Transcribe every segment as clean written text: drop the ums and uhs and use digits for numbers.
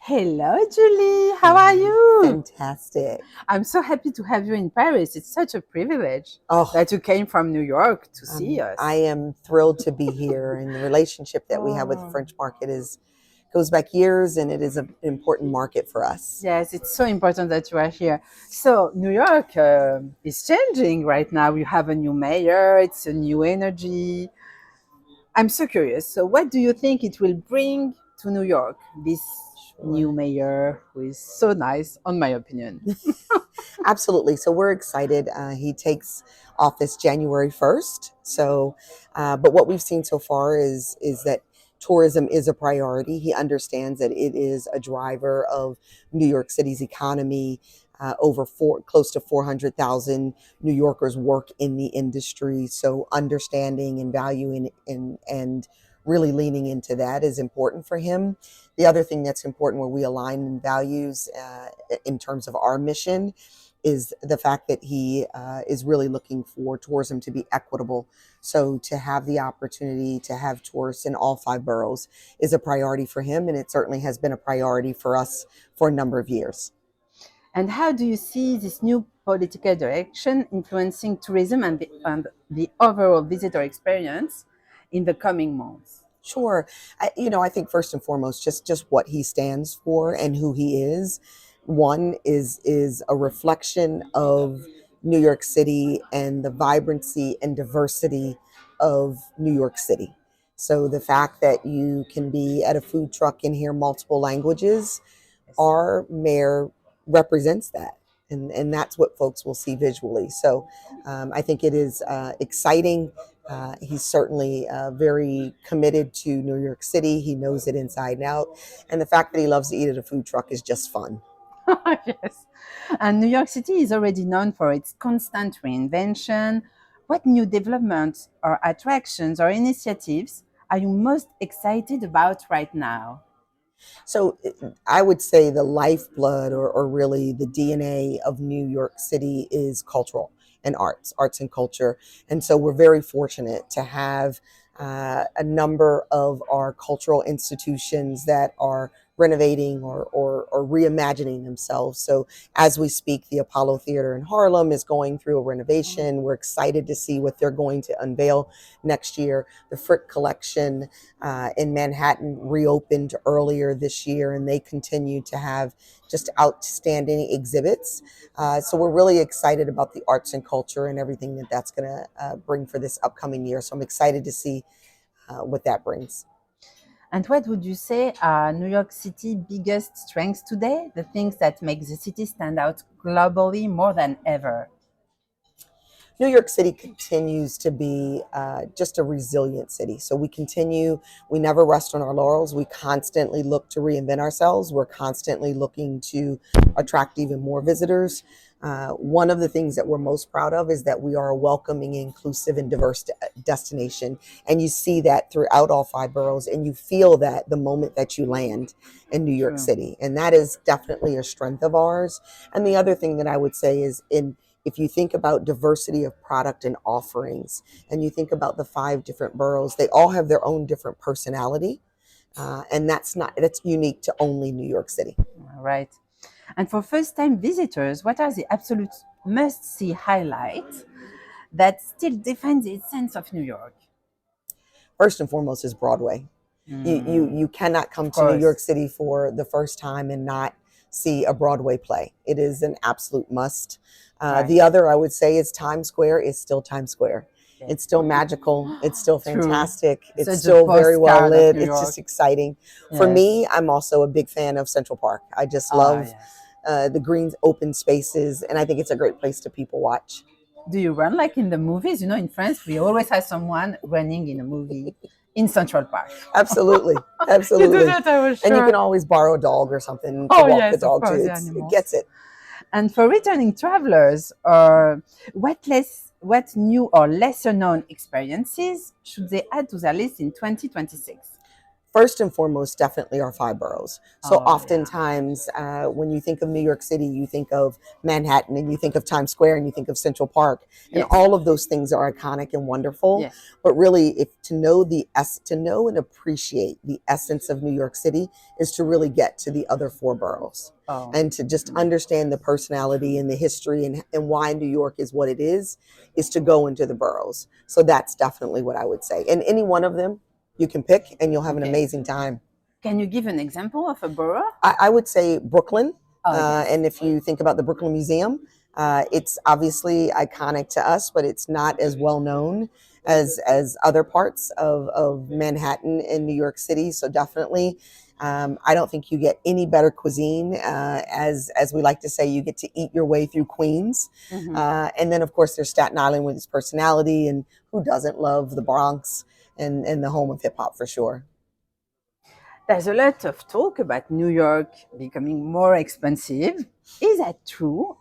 Hello, Julie. How are you? Fantastic. I'm so happy to have you in Paris. It's such a privilege Oh, that you came from New York to see us. I am thrilled to be here, and the relationship that we have with the French market is goes back years, and it is an important market for us. Yes, it's so important that you are here. So, New York is changing right now. You have a new mayor, it's a new energy. I'm so curious. So, what do you think it will bring to New York, this new mayor who is so nice, on my opinion? Absolutely. So we're excited. He takes office January 1st. But what we've seen so far is that tourism is a priority. He understands that it is a driver of New York City's economy. Close to 400,000 New Yorkers work in the industry. So understanding and valuing and really leaning into that is important for him. The other thing that's important where we align in values in terms of our mission is the fact that he is really looking for tourism to be equitable. So to have the opportunity to have tourists in all five boroughs is a priority for him, and it certainly has been a priority for us for a number of years. And how do you see this new political direction influencing tourism and the overall visitor experience in the coming months? Sure. I think first and foremost, just what he stands for and who he is. One is a reflection of New York City and the vibrancy and diversity of New York City. So the fact that you can be at a food truck and hear multiple languages, our mayor represents that. And that's what folks will see visually. So I think it is exciting. He's certainly very committed to New York City. He knows it inside and out. And the fact that he loves to eat at a food truck is just fun. Yes. And New York City is already known for its constant reinvention. What new developments or attractions or initiatives are you most excited about right now? So I would say the lifeblood or really the DNA of New York City is cultural and arts and culture. And so we're very fortunate to have a number of our cultural institutions that are renovating or reimagining themselves. So as we speak, the Apollo Theater in Harlem is going through a renovation. We're excited to see what they're going to unveil next year. The Frick Collection in Manhattan reopened earlier this year, and they continue to have just outstanding exhibits. So we're really excited about the arts and culture and everything that that's going to bring for this upcoming year. So I'm excited to see what that brings. And what would you say are New York City's biggest strengths today, the things that make the city stand out globally more than ever? New York City continues to be just a resilient city. So we never rest on our laurels. We constantly look to reinvent ourselves. We're constantly looking to attract even more visitors. One of the things that we're most proud of is that we are a welcoming, inclusive, and diverse destination. And you see that throughout all five boroughs, and you feel that the moment that you land in New York City. And that is definitely a strength of ours. And the other thing that I would say is if you think about diversity of product and offerings, and you think about the five different boroughs, they all have their own different personality. And that's unique to only New York City. All right. And for first-time visitors, what are the absolute must-see highlights that still define the essence of New York? First and foremost is Broadway. You cannot come to New York City for the first time and not see a Broadway play. It is an absolute must. Right. The other I would say is Times Square is still Times Square. It's still magical. It's still fantastic. True. It's still very well lit. It's just exciting. Yes. For me, I'm also a big fan of Central Park. I just love the green open spaces, and I think it's a great place to people watch. Do you run like in the movies? You know, in France, we always have someone running in a movie in Central Park. Absolutely. Absolutely. You do that, I was sure. And you can always borrow a dog or something to walk the dog too. It gets it. And for returning travelers, what new or lesser known experiences should they add to their list in 2026? first and foremost, definitely our five boroughs. So Oh, yeah. oftentimes, when you think of New York City, you think of Manhattan, and you think of Times Square, and you think of Central Park, and Yes. all of those things are iconic and wonderful. Yes. But really, if to know and appreciate the essence of New York City is to really get to the other four boroughs, Oh. and to just understand the personality and the history, and why New York is what it is to go into the boroughs. So that's definitely what I would say. And any one of them you can pick, and you'll have an Okay. amazing time. Can you give an example of a borough? I would say Brooklyn. Oh, yes. And if you think about the Brooklyn Museum, it's obviously iconic to us, but it's not as well known as other parts of Manhattan and New York City. So definitely, I don't think you get any better cuisine. As we like to say, you get to eat your way through Queens. Mhm. And then, of course, there's Staten Island with its personality, and who doesn't love the Bronx and the home of hip hop for sure. There's a lot of talk about New York becoming more expensive. Is that true?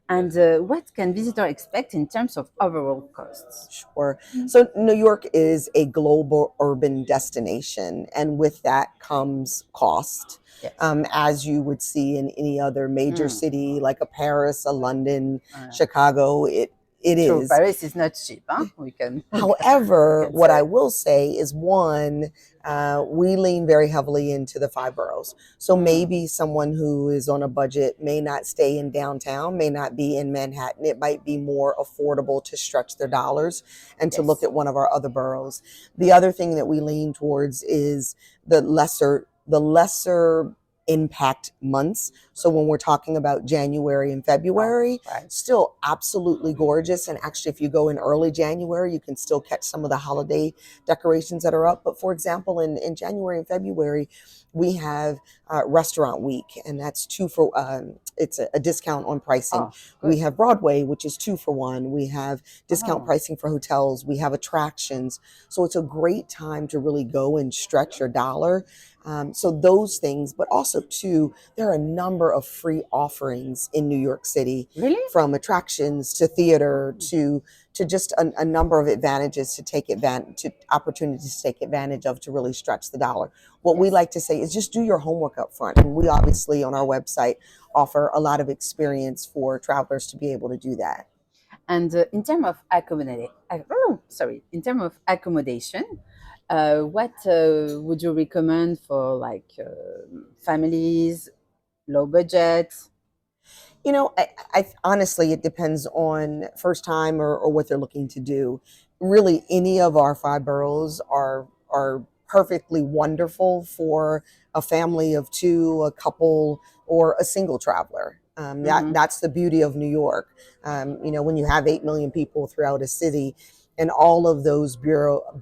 And what can visitors expect in terms of overall costs? Sure. So New York is a global urban destination, and with that comes cost. Yes. As you would see in any other major Mm. city, like a Paris, a London, Uh, Chicago, it True, is. Paris is not cheap, huh? We However, can what I say. will say is one, we lean very heavily into the five boroughs. So Mm. maybe someone who is on a budget may not stay in downtown, may not be in Manhattan. It might be more affordable to stretch their dollars and to look Yes. at one of our other boroughs. The other thing that we lean towards is the lesser impact months. So when we're talking about January and Oh, February, right. still absolutely gorgeous. And actually, if you go in early January, you can still catch some of the holiday decorations that are up. But for example, in January and February, we have Restaurant Week, and that's it's a discount on pricing. Oh, We good. have Broadway, which is 2 for 1. We have discount Oh, pricing for hotels. We have attractions. So it's a great time to really go and stretch your dollar. So those things, but also too, there are a number of free offerings in New York City, really? from attractions to theater to just a number of advantages to take advantage to opportunities to take advantage of to really stretch the dollar. What we Yes. like to say is just do your homework up front. And we obviously on our website offer a lot of experience for travelers to be able to do that. And in terms of accommodation, what would you recommend for like families, low budget? I honestly, it depends on first time or what they're looking to do. Really, any of our five boroughs are perfectly wonderful for a family of two, a couple, or a single traveler. Hmm. That's the beauty of New York. When you have 8 million people throughout a city, and all of those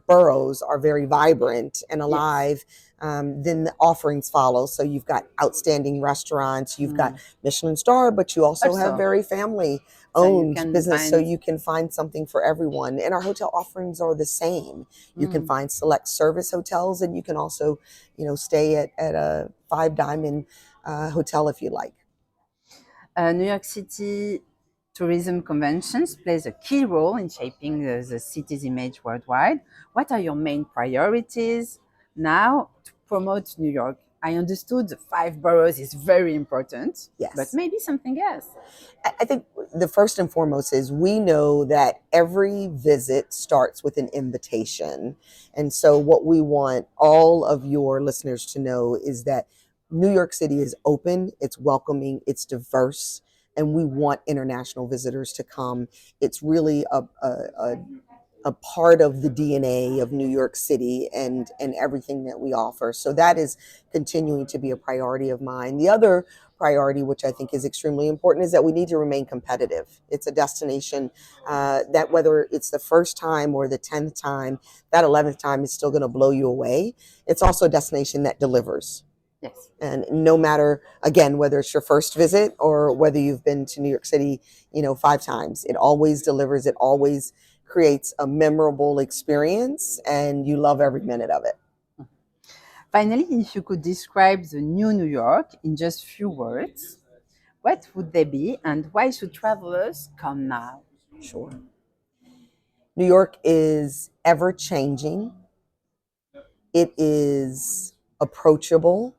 boroughs are very vibrant and Yes. alive, then the offerings follow. So you've got outstanding restaurants, you've got Mm. Michelin star, but you also have Also, very family so you owned can business, so find. you can find something for everyone. And our hotel offerings are the same. You can Mm. find select service hotels, and you can also, stay at a Five Diamond hotel if you like. New York City tourism conventions plays a key role in shaping the city's image worldwide. What are your main priorities now to promote New York? I understood the five boroughs is very important, but Yes. maybe something else. I think the first and foremost is we know that every visit starts with an invitation. And so, what we want all of your listeners to know is that New York City is open, it's welcoming, it's diverse, and we want international visitors to come. It's really a part of the DNA of New York City and everything that we offer. So that is continuing to be a priority of mine. The other priority, which I think is extremely important, is that we need to remain competitive. It's a destination that whether it's the first time or the 10th time, that 11th time is still going to blow you away. It's also a destination that delivers. Yes. And no matter, again, whether it's your first visit or whether you've been to New York City, 5 times, it always delivers. It always creates a memorable experience, and you love every minute of it. Finally, if you could describe the new New York in just few words, what would they be and why should travelers come now? Sure. New York is ever changing. It is approachable.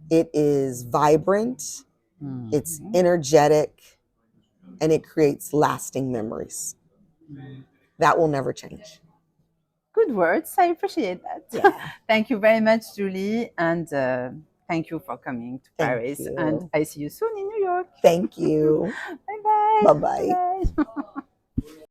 It is vibrant. It's energetic, and it creates lasting memories. That will never change. Good words. I appreciate that. Yeah. Thank you very much, Julie. And thank you for coming to Thank Paris. you. And I see you soon in New York. Thank you. Bye bye. Bye-bye. Bye bye.